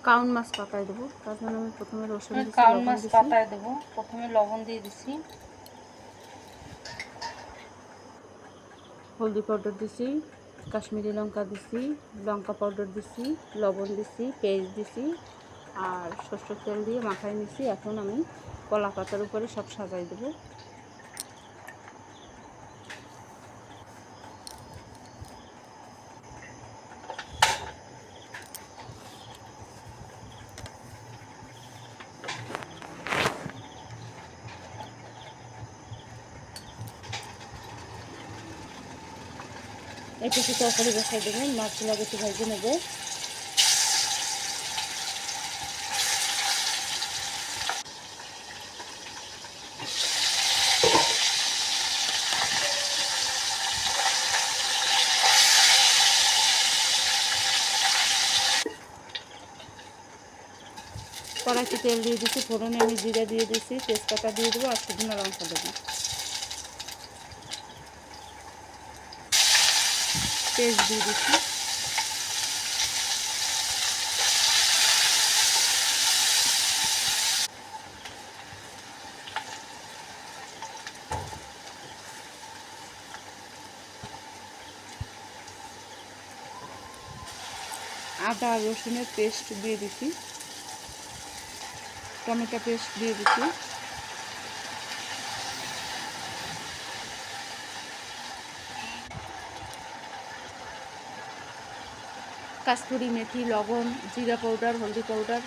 কাউন মাছ পাতায় দেবো। তার জন্য আমি প্রথমে রসুন দিচ্ছি, কাউন লবণ মাছ দিচ্ছি, পাতায় দেবো। প্রথমে লবণ দিয়ে দিছি, হলদি পাউডার দিছি, কাশ্মীরি লঙ্কা দিছি, লঙ্কা পাউডার দিছি, লবণ দিছি, পেঁয়াজ দিছি আর সরষের তেল দিয়ে মাখায় নিছি। এখন আমি কলা পাতার উপরে সব সাজাই দেবো। একটু তরকারি বসাই দেবো, মাছগুলো একটু ভেজে নেবো। কড়াইতে তেল দিয়ে দিচ্ছি, ফোড়নে আমি জিরা দিয়ে দিচ্ছি, তেজপাতা দিয়ে দেবো আর শুকনো লঙ্কা দেবো। পেঁয়াজ দিয়ে দিচ্ছি, আদা রসুনের পেস্ট দিয়ে দিচ্ছি, টমেটো পেস্ট দিয়ে দিচ্ছি, কাস্তুরি মেথি, লবণ, জিরা পাউডার, হলদি পাউডার,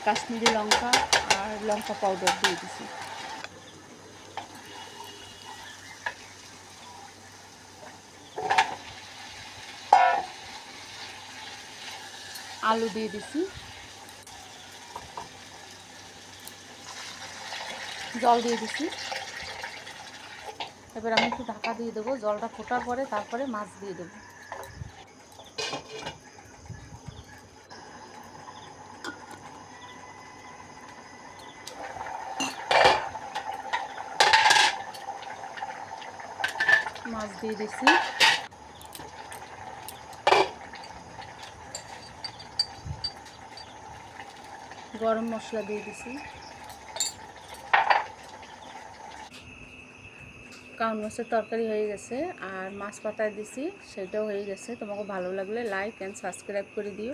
কাশ্মীরি লঙ্কা আর লঙ্কা পাউডার দিয়ে দিচ্ছি। আলু দিয়ে দিচ্ছি, জল দিয়ে দিচ্ছি। এবার আমি একটু ঢাকা দিয়ে দেবো, জলটা ফোটার পরে তারপরে মাছ দিয়ে দেবো। মাছ দিয়ে দিচ্ছি, গরম মশলা দিয়ে দিচ্ছি। কাউন মাছের তরকারি হয়ে গেছে আর মাছ পাতায় দিছি, সেটাও হয়ে গেছে। তোমাকে ভালো লাগলে লাইক অ্যান্ড সাবস্ক্রাইব করে দিও।